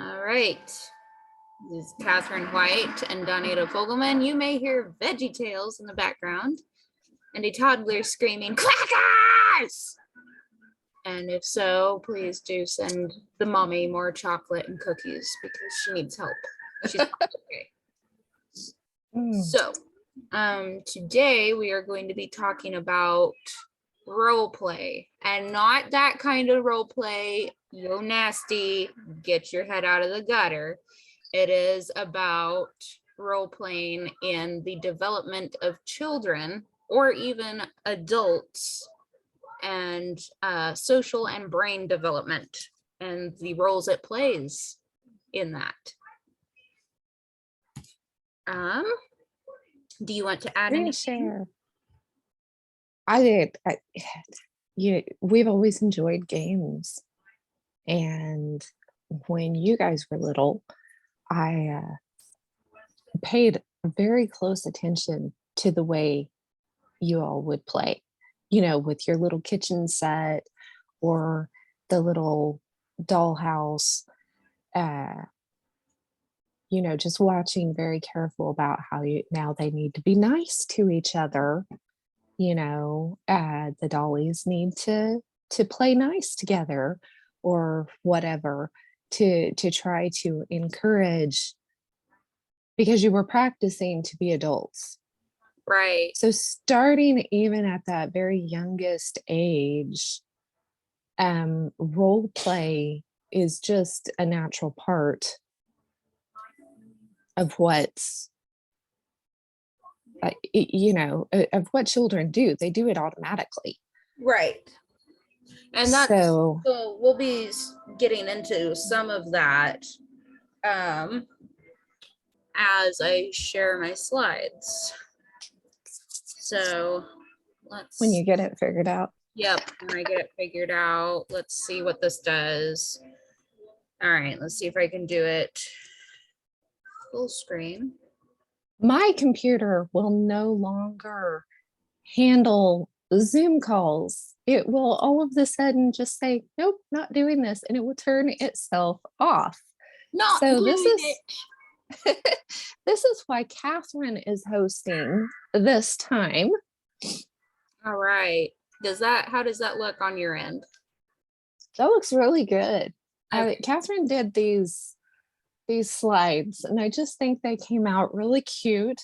All right. This is Kathryn White and Dawnita Fogleman. You may hear Veggie Tales in the background and a toddler screaming, "Crackers!" And if so, please do send the mommy more chocolate and cookies because she needs help. She's okay. So, today we are going to be talking about role play, and not that kind of role play, yo nasty, get your head out of the gutter. It is about role playing in the development of children or even adults, and social and brain development and the roles it plays in that. Do you want to add anything? I did. We've always enjoyed games, and when you guys were little, I paid very close attention to the way you all would play, with your little kitchen set or the little dollhouse, just watching, very careful about how now they need to be nice to each other. The dollies need to play nice together or whatever, to try to encourage, because you were practicing to be adults. Right. So starting even at that very youngest age, role play is just a natural part of what's of what children do. They do it automatically. Right. And that's so we'll be getting into some of that as I share my slides. So when you get it figured out. Yep, when I get it figured out. Let's see what this does. All right, let's see if I can do it full screen. My computer will no longer handle Zoom calls. It will all of a sudden just say, nope, not doing this, and it will turn itself off. So this is why Kathryn is hosting this time. All right. How does that look on your end? That looks really good. Okay. Kathryn did these slides, and I just think they came out really cute.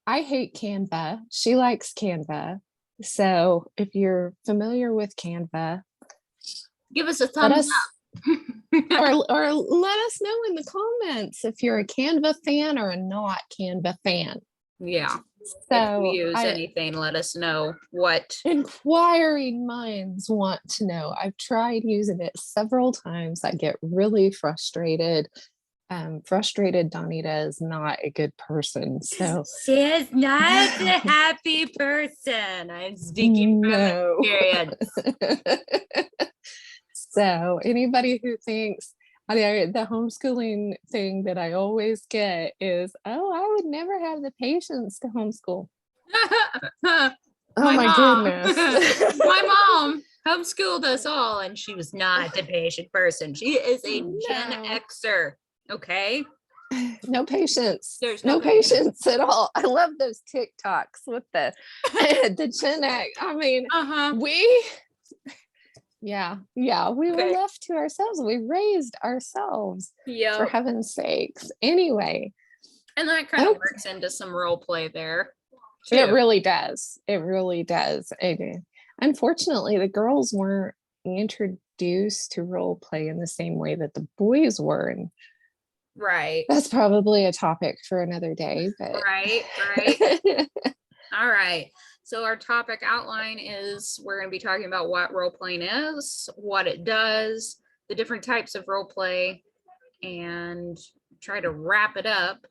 I hate Canva. She likes Canva. So if you're familiar with Canva, give us a thumbs up. or let us know in the comments if you're a Canva fan or a not Canva fan. Yeah. So if you use anything, let us know what inquiring minds want to know. I've tried using it several times. I get really frustrated. Dawnita is not a good person. So she is not a happy person. I'm speaking from experience. So anybody who thinks the homeschooling thing that I always get is, oh, I would never have the patience to homeschool. My goodness. My mom homeschooled us all, and she was not a patient person. She is a Gen Xer. Okay. No patience. There's no patience at all. I love those TikToks with the Gen X. I mean, we were left to ourselves. We raised ourselves, for heaven's sakes. Anyway. And that kind of works into some role play there, too. It really does. It really does. Unfortunately, the girls weren't introduced to role play in the same way that the boys were. And right. That's probably a topic for another day. But Right. All right. So our topic outline is we're going to be talking about what role playing is, what it does, the different types of role play, and try to wrap it up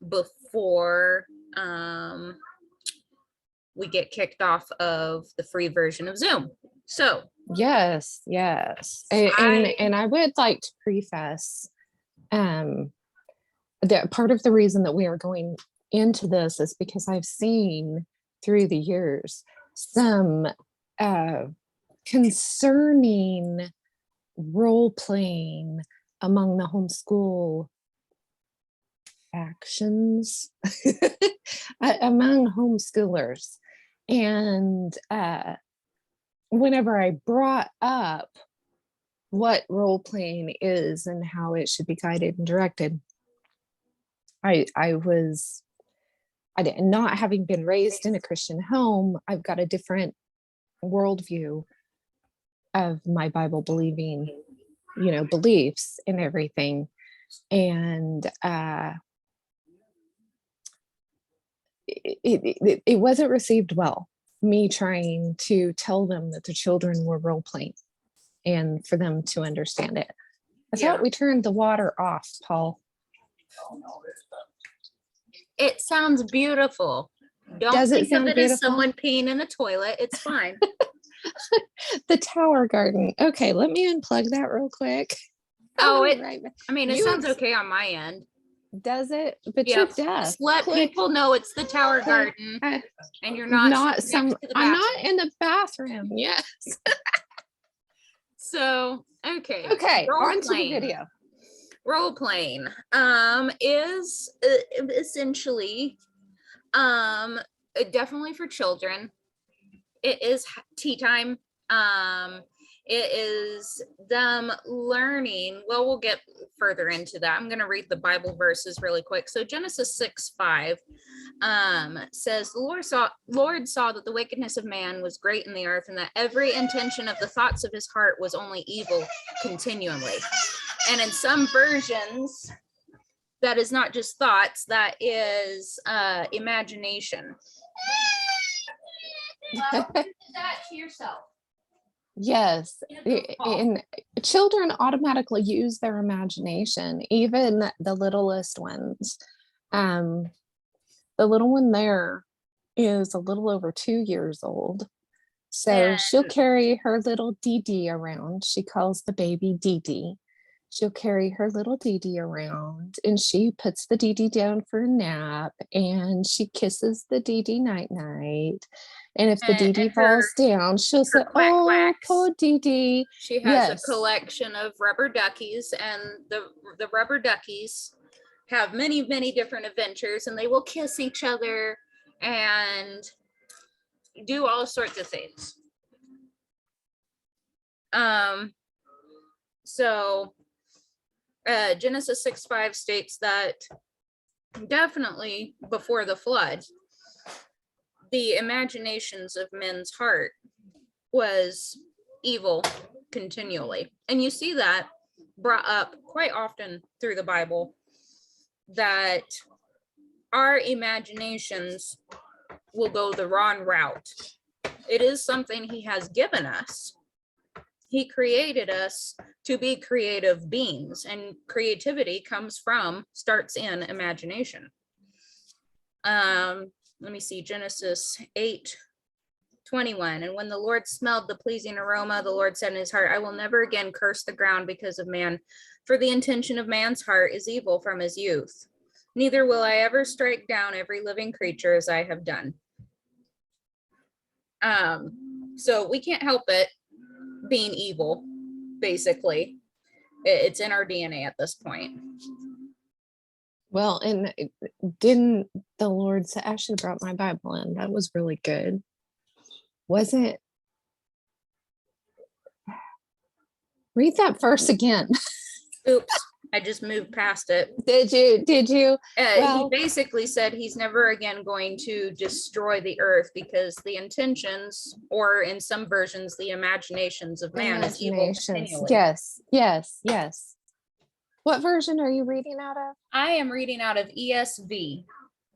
before we get kicked off of the free version of Zoom. So yes. And I would like to preface that part of the reason that we are going into this is because I've seen through the years some concerning role playing among the homeschool actions among homeschoolers. And whenever I brought up what role playing is and how it should be guided and directed, not having been raised in a Christian home, I've got a different worldview of my Bible believing, beliefs and everything. And it wasn't received well, me trying to tell them that the children were role playing and for them to understand it. I thought we turned the water off, Paul. It sounds beautiful. Don't think of it as someone peeing in the toilet. It's fine. The tower garden. Okay, let me unplug that real quick. It sounds okay on my end. Does it? But you're deaf. Just let people know it's the tower garden, and you're not I'm not in the bathroom. Yes. So okay. On to the video. Role playing is essentially definitely for children. It is tea time. It is them learning. Well, we'll get further into that. I'm going to read the Bible verses really quick. So Genesis 6:5 says, the Lord saw that the wickedness of man was great in the earth, and that every intention of the thoughts of his heart was only evil continually. And in some versions, that is not just thoughts, that is imagination. That to yourself. Yes, and children automatically use their imagination, even the littlest ones. The little one there is a little over 2 years old. So she'll carry her little Dee around. She calls the baby Dee. She'll carry her little Dee around, and she puts the Dee down for a nap, and she kisses the Dee night. And if the Dee falls down, she'll say, "Oh, poor Dee." She has a collection of rubber duckies, and the rubber duckies have many, many different adventures, and they will kiss each other and do all sorts of things. So Genesis 6:5 states that definitely before the flood, the imaginations of men's heart was evil continually. And you see that brought up quite often through the Bible, that our imaginations will go the wrong route. It is something he has given us. He created us to be creative beings, and creativity starts in imagination. Let me see, Genesis 8:21. And when the Lord smelled the pleasing aroma, the Lord said in his heart, I will never again curse the ground because of man, for the intention of man's heart is evil from his youth. Neither will I ever strike down every living creature as I have done. So we can't help it being evil, basically. It's in our DNA at this point. Well, and didn't the Lord say, I should have brought my Bible in. That was really good. Wasn't? Read that verse again. Oops, I just moved past it. Did you? He basically said he's never again going to destroy the earth because the intentions, or in some versions, the imaginations of man is evil continually. Yes. What version are you reading out of? I am reading out of ESV.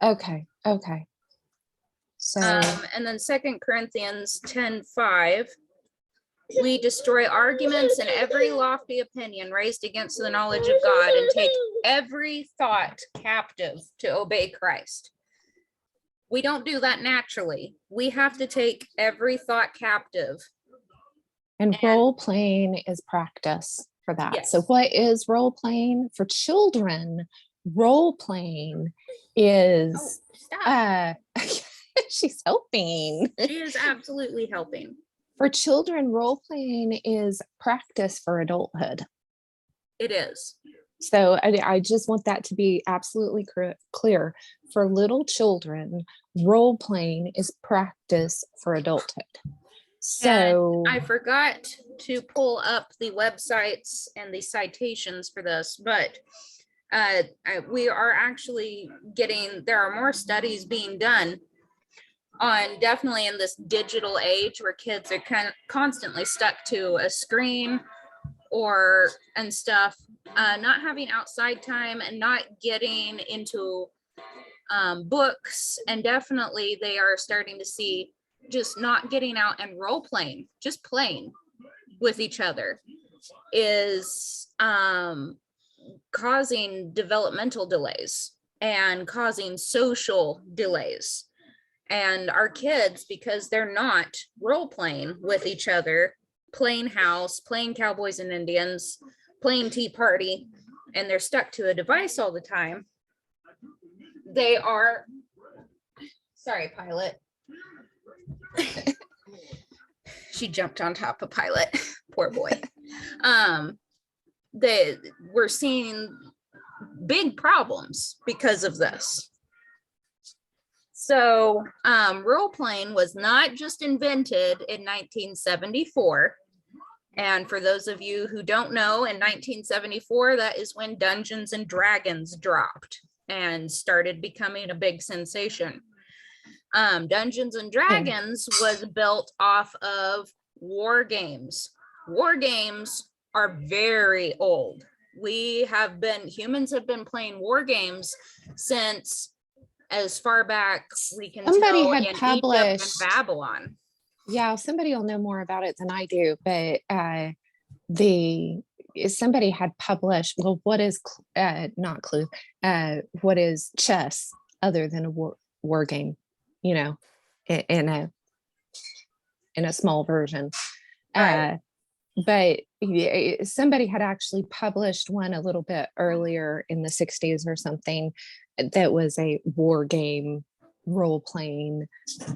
Okay. So, and then 2 Corinthians 10:5. We destroy arguments and every lofty opinion raised against the knowledge of God, and take every thought captive to obey Christ. We don't do that naturally. We have to take every thought captive. And role playing is practice for that. Yes. So what is role playing for children? Role playing is she's helping. She is absolutely helping. For children, role playing is practice for adulthood. It is. So I just want that to be absolutely clear. For little children, role playing is practice for adulthood. So and I forgot to pull up the websites and the citations for this, but we are actually there are more studies being done on, definitely in this digital age where kids are constantly stuck to a screen and stuff, not having outside time and not getting into books. And definitely they are starting to see just not getting out and role playing, just playing with each other is causing developmental delays and causing social delays. And our kids, because they're not role playing with each other, playing house, playing cowboys and Indians, playing tea party, and they're stuck to a device all the time, they are, sorry, Pilot. She jumped on top of Pilot. Poor boy. We're seeing big problems because of this. So role playing was not just invented in 1974. And for those of you who don't know, in 1974, that is when Dungeons and Dragons dropped and started becoming a big sensation. Dungeons and Dragons was built off of war games. War games are very old. Humans have been playing war games since as far back we can somebody tell had in published Egypt and Babylon. Yeah, somebody will know more about it than I do, but somebody had published, well, what is not Clue, what is chess other than a war game, you know, in a small version. Right. But somebody had actually published one a little bit earlier in the 60s or something that was a war game role playing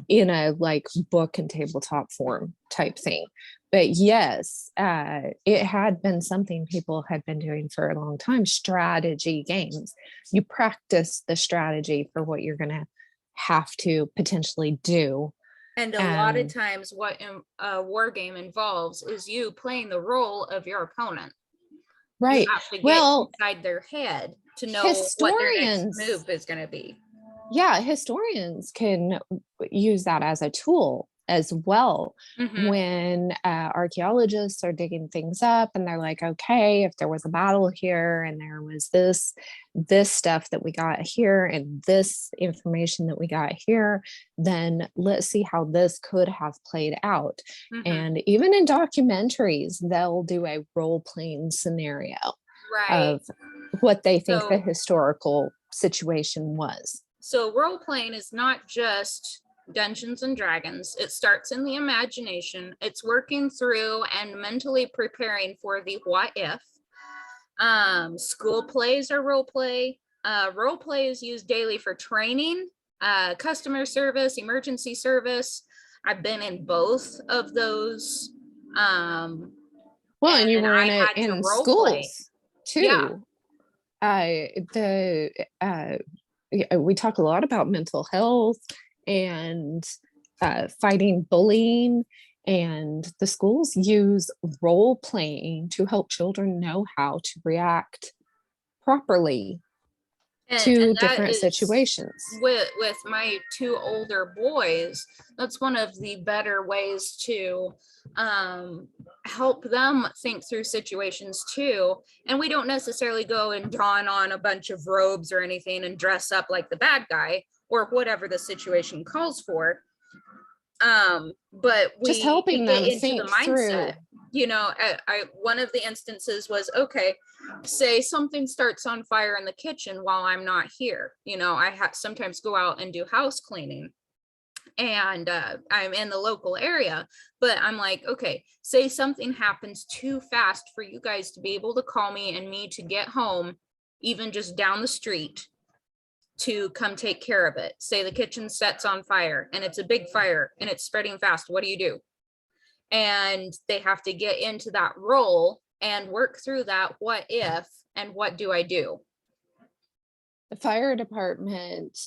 in a like book and tabletop form type thing. But yes, it had been something people had been doing for a long time. Strategy games, you practice the strategy for what you're going to have to potentially do. And a lot of times what a war game involves is you playing the role of your opponent. Right. You have to get inside their head to know what their next move is going to be. Yeah, historians can use that as a tool as well. Mm-hmm. When archaeologists are digging things up and they're like, okay, if there was a battle here and there was this stuff that we got here and this information that we got here, then let's see how this could have played out. Mm-hmm. And even in documentaries, they'll do a role-playing scenario of what they think the historical situation was. So role-playing is not just Dungeons and Dragons. It starts in the imagination. It's working through and mentally preparing for the what if. School plays are role play. Role play is used daily for training, customer service, emergency service. I've been in both of those. And you were in it in schools too. Yeah. We talk a lot about mental health and fighting bullying, and the schools use role playing to help children know how to react properly to different situations. With my two older boys, that's one of the better ways to help them think through situations too. And we don't necessarily go and don on a bunch of robes or anything and dress up like the bad guy or whatever the situation calls for. But we just helping them into think the mindset. Through. You know, I one of the instances was, okay, say something starts on fire in the kitchen while I'm not here. You know, I sometimes go out and do house cleaning, and I'm in the local area, but I'm like, okay, say something happens too fast for you guys to be able to call me and me to get home, even just down the street, to come take care of it. Say the kitchen sets on fire and it's a big fire and it's spreading fast. What do you do? And they have to get into that role and work through that what if and what do I do. The fire department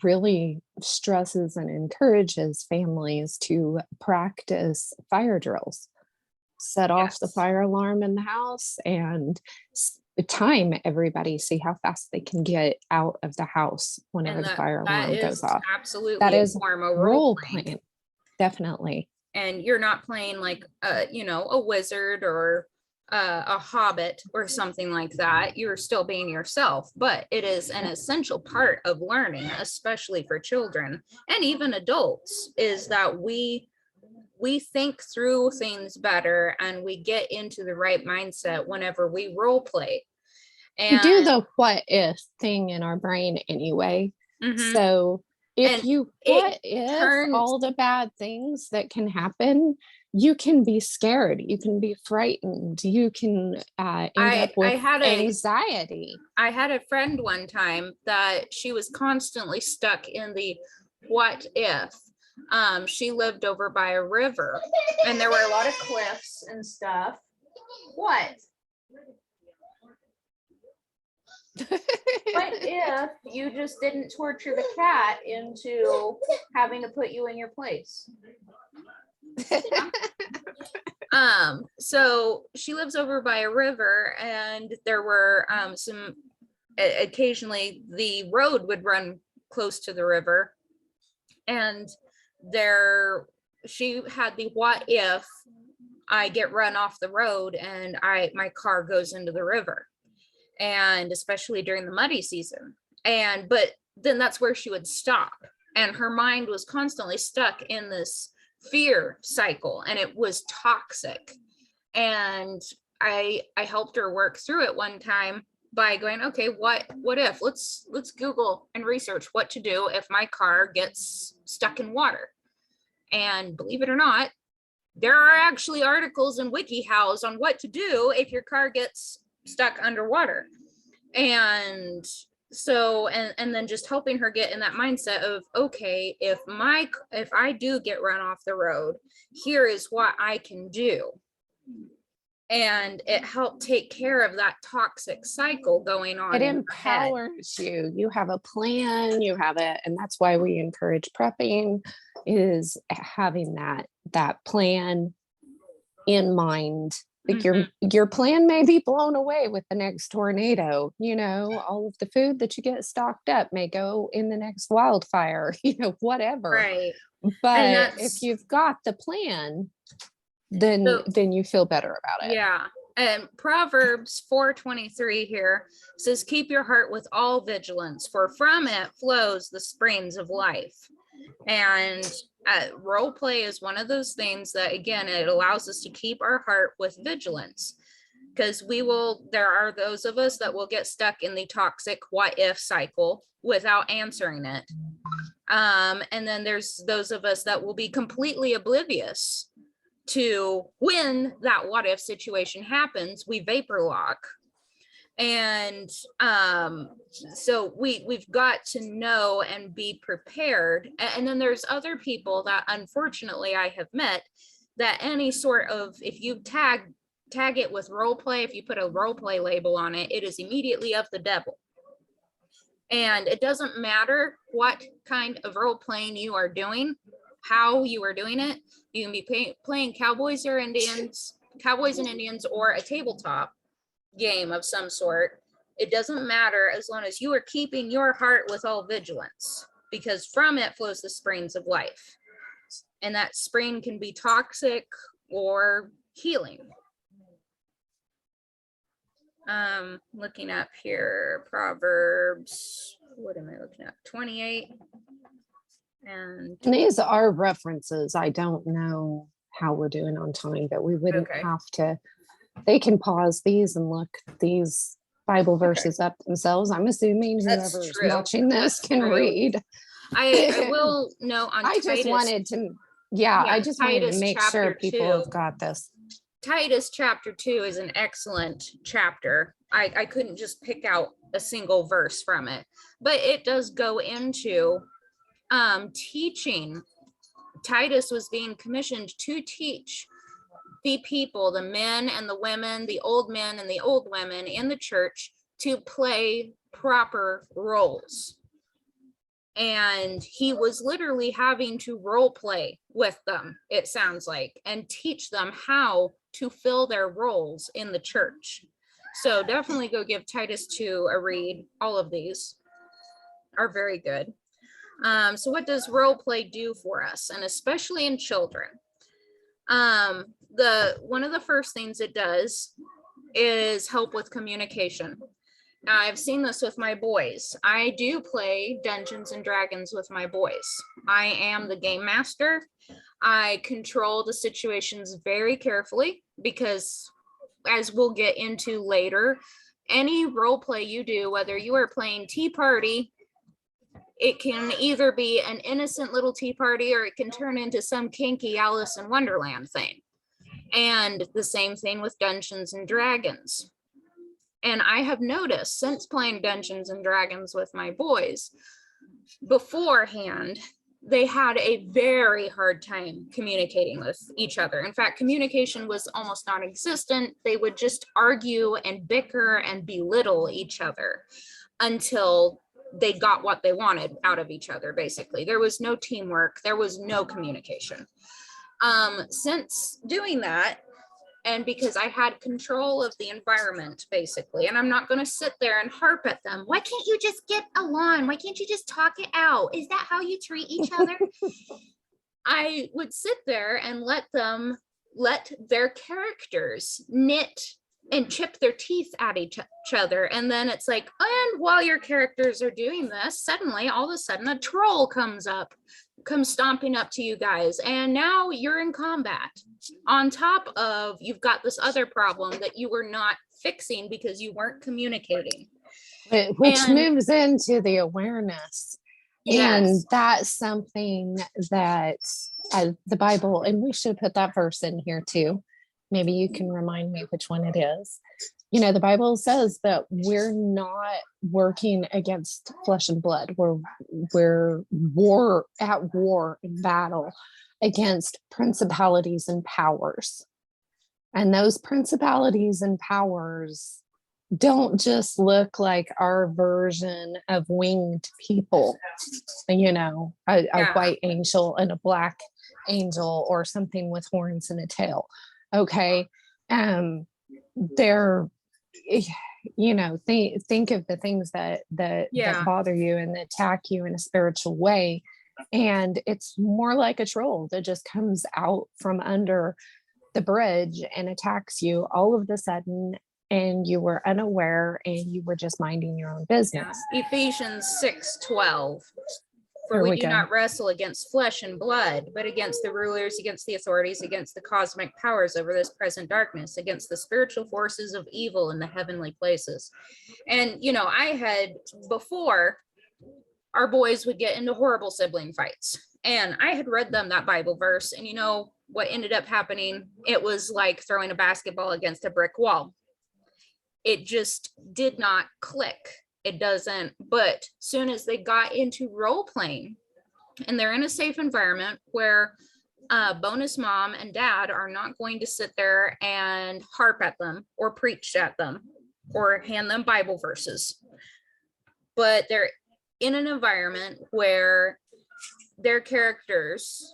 really stresses and encourages families to practice fire drills, set off the Yes. fire alarm in the house, and time everybody, see how fast they can get out of the house whenever And the fire that alarm goes is off. absolutely That a is form of role playing. playing, definitely. And you're not playing like a wizard or a hobbit or something like that. You're still being yourself, but it is an essential part of learning, especially for children and even adults, is that we think through things better and we get into the right mindset whenever we role play. We do the what if thing in our brain anyway. Mhm. So if And you it what if turns- all the bad things that can happen, you can be scared, you can be frightened, you can end up with anxiety. I had a friend one time that she was constantly stuck in the what if. She lived over by a river and there were a lot of cliffs and stuff. What? What if you just didn't torture the cat into having to put you in your place? So she lives over by a river and there were occasionally the road would run close to the river, and she had the what if I get run off the road and my car goes into the river, and especially during the muddy season. But then that's where she would stop, and her mind was constantly stuck in this fear cycle, and it was toxic. And I helped her work through it one time by going, okay, what if let's Google and research what to do if my car gets stuck in water. And believe it or not, there are actually articles in WikiHows on what to do if your car gets stuck underwater. And so and then just helping her get in that mindset of, okay, if I do get run off the road, here is what I can do. And it helped take care of that toxic cycle going on. It empowers you. You have a plan, you have it, and that's why we encourage prepping, is having that plan in mind. Like your plan may be blown away with the next tornado, all of the food that you get stocked up may go in the next wildfire, whatever. Right. But if you've got the plan, then you feel better about it. Yeah. And Proverbs 4:23 here says, keep your heart with all vigilance, for from it flows the springs of life. And role play is one of those things that, again, it allows us to keep our heart with vigilance, because there are those of us that will get stuck in the toxic what if cycle without answering it. And then there's those of us that will be completely oblivious to when that what if situation happens. We vapor lock. And so we've got to know and be prepared. And then there's other people that unfortunately I have met that any sort of, if you tag it with role play, if you put a role play label on it, it is immediately of the devil. And it doesn't matter what kind of role playing you are doing, how you are doing it. You can be playing Cowboys and Indians, or a tabletop game of some sort. It doesn't matter, as long as you are keeping your heart with all vigilance, because from it flows the springs of life. And that spring can be toxic or healing. Looking up here, Proverbs, what am I looking at? 28. And these are references. I don't know how we're doing on time, but we wouldn't have to. They can pause these and look these Bible verses up themselves. I'm assuming whoever's watching this can read. I will note on I just wanted to make sure people have got this. Titus chapter 2 is an excellent chapter. I couldn't just pick out a single verse from it, but it does go into teaching. Titus was being commissioned to teach the people, the men and the women, the old men and the old women in the church to play proper roles. And he was literally having to role play with them, it sounds like, and teach them how to fill their roles in the church. So definitely go give Titus 2 a read. All of these are very good. So what does role play do for us, and especially in children? One of the first things it does is help with communication. Now, I've seen this with my boys. I do play Dungeons and Dragons with my boys. I am the game master. I control the situations very carefully because, as we'll get into later, any role play you do, whether you are playing Tea Party, it can either be an innocent little tea party or it can turn into some kinky Alice in Wonderland thing. And the same thing with Dungeons and Dragons. And I have noticed since playing Dungeons and Dragons with my boys, beforehand, they had a very hard time communicating with each other. In fact, communication was almost non-existent. They would just argue and bicker and belittle each other until they got what they wanted out of each other, basically. There was no teamwork. There was no communication. Since doing that, and because I had control of the environment, basically, and I'm not going to sit there and harp at them. Why can't you just get along? Why can't you just talk it out? Is that how you treat each other? I would sit there and let their characters knit and chip their teeth at each other. And then it's like, and while your characters are doing this, suddenly, all of a sudden, a troll comes stomping up to you guys. And now you're in combat. On top of, you've got this other problem that you were not fixing because you weren't communicating. Which moves into the awareness. Yes. And that's something that the Bible, and we should put that verse in here too. Maybe you can remind me which one it is. You know, the Bible says that we're not working against flesh and blood. We're at war in battle against principalities and powers. And those principalities and powers don't just look like our version of winged people, you know, a white angel and a black angel or something with horns and a tail. Okay. They're, you know, think of the things that bother you and that attack you in a spiritual way. And it's more like a troll that just comes out from under the bridge and attacks you all of a sudden, and you were unaware and you were just minding your own business. Ephesians 6:12. For we do not wrestle against flesh and blood, but against the rulers, against the authorities, against the cosmic powers over this present darkness, against the spiritual forces of evil in the heavenly places. And, you know, I had before, our boys would get into horrible sibling fights. And I had read them that Bible verse. And you know what ended up happening? It was like throwing a basketball against a brick wall. It just did not click. It doesn't. But soon as they got into role playing and they're in a safe environment where bonus mom and dad are not going to sit there and harp at them or preach at them or hand them Bible verses, but they're in an environment where their characters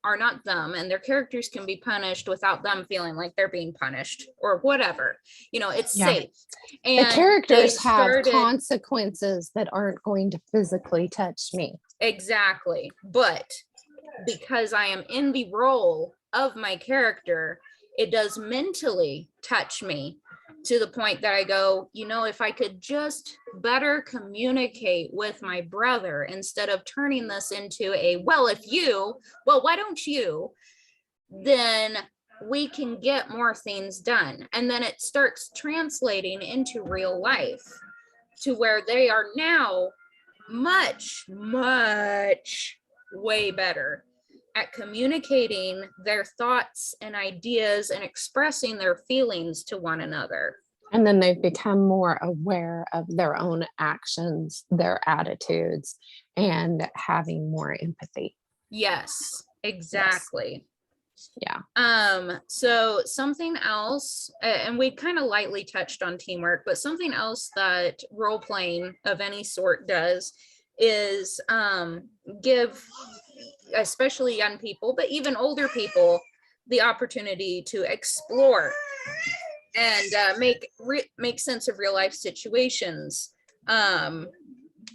are not them, and their characters can be punished without them feeling like they're being punished or whatever. You know, it's safe. And the characters have consequences that aren't going to physically touch me. Exactly. But because I am in the role of my character, it does mentally touch me to the point that I go, you know, if I could just better communicate with my brother instead of turning this into why don't you, then we can get more things done. And then it starts translating into real life to where they are now much, much way better at communicating their thoughts and ideas and expressing their feelings to one another. And then they've become more aware of their own actions, their attitudes, and having more empathy. Yes, exactly. So something else, and we kind of lightly touched on teamwork, but something else that role playing of any sort does is give especially young people, but even older people, the opportunity to explore and make sense of real life situations.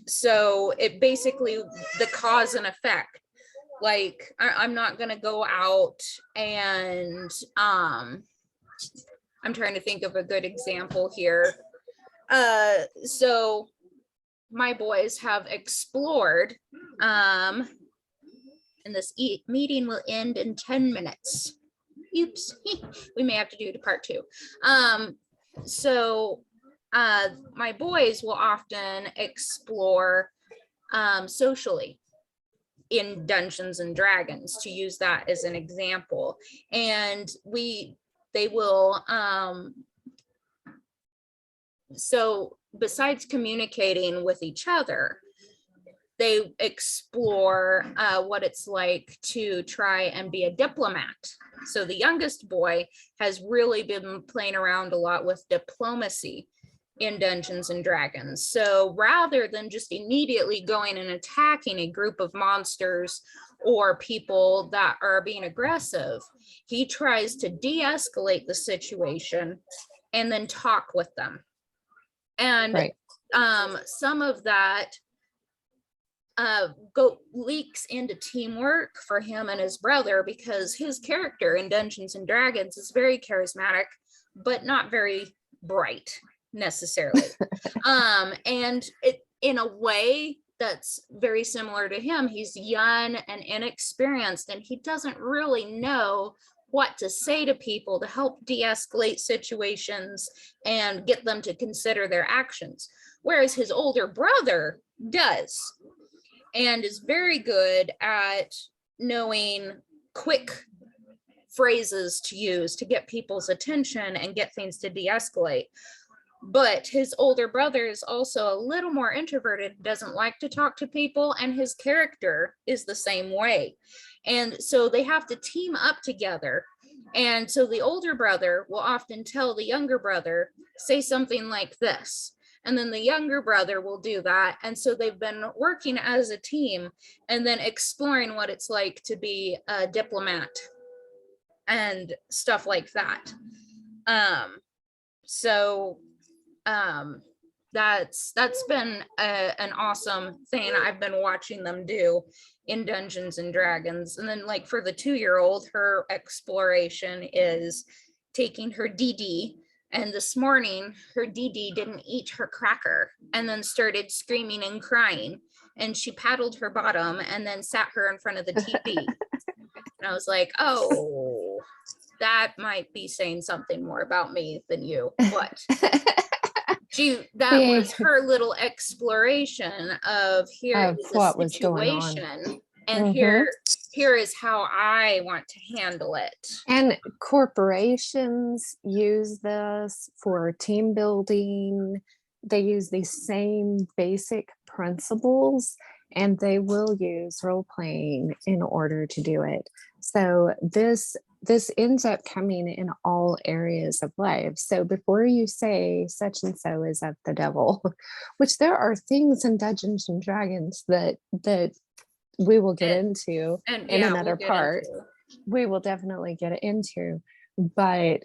So it basically, the cause and effect. Like I'm not gonna go out and I'm trying to think of a good example here. So my boys have explored, and this meeting will end in 10 minutes. Oops, we may have to do it part 2. So my boys will often explore socially in Dungeons and Dragons, to use that as an example. And they will, so besides communicating with each other, they explore what it's like to try and be a diplomat. So the youngest boy has really been playing around a lot with diplomacy in Dungeons and Dragons. So rather than just immediately going and attacking a group of monsters or people that are being aggressive, he tries to de-escalate the situation and then talk with them. And some of that leaks into teamwork for him and his brother, because his character in Dungeons and Dragons is very charismatic, but not very bright necessarily. And it, in a way that's very similar to him, he's young and inexperienced, and he doesn't really know what to say to people to help de-escalate situations and get them to consider their actions. Whereas his older brother does, and is very good at knowing quick phrases to use to get people's attention and get things to de-escalate. But his older brother is also a little more introverted, doesn't like to talk to people, and his character is the same way. And so they have to team up together. And so the older brother will often tell the younger brother, say something like this. And then the younger brother will do that. And so they've been working as a team and then exploring what it's like to be a diplomat and stuff like that. That's been an awesome thing I've been watching them do in Dungeons and Dragons. And then, like, for the 2-year-old, her exploration is taking her DD. And this morning, her DD didn't eat her cracker and then started screaming and crying. And she paddled her bottom and then sat her in front of the TV. And I was like, oh, that might be saying something more about me than you. But that was her little exploration of here is what a was going on. situation, and here is how I want to handle it. And corporations use this for team building. They use these same basic principles, and they will use role playing in order to do it. So this ends up coming in all areas of life. So before you say such and so is of the devil, which there are things in Dungeons and Dragons that we will get into in another part. We will definitely get into, but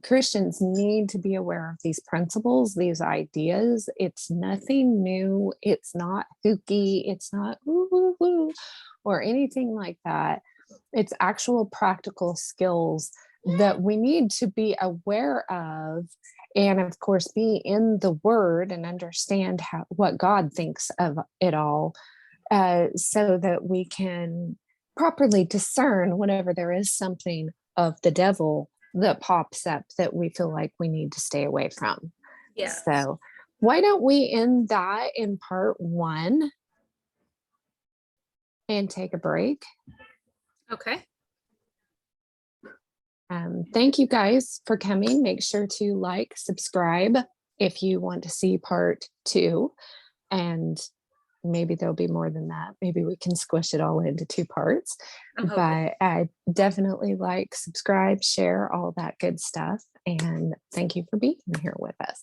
Christians need to be aware of these principles, these ideas. It's nothing new. It's not hooky. It's not ooh, or anything like that. It's actual practical skills that we need to be aware of, and of course be in the Word and understand what God thinks of it all, so that we can properly discern whenever there is something of the devil that pops up that we feel like we need to stay away from. Yes. So why don't we end that in part 1 and take a break? Okay. Thank you guys for coming. Make sure to like, subscribe if you want to see part 2. And maybe there'll be more than that. Maybe we can squish it all into 2 parts. I'm hoping. But I definitely like, subscribe, share, all that good stuff. And thank you for being here with us.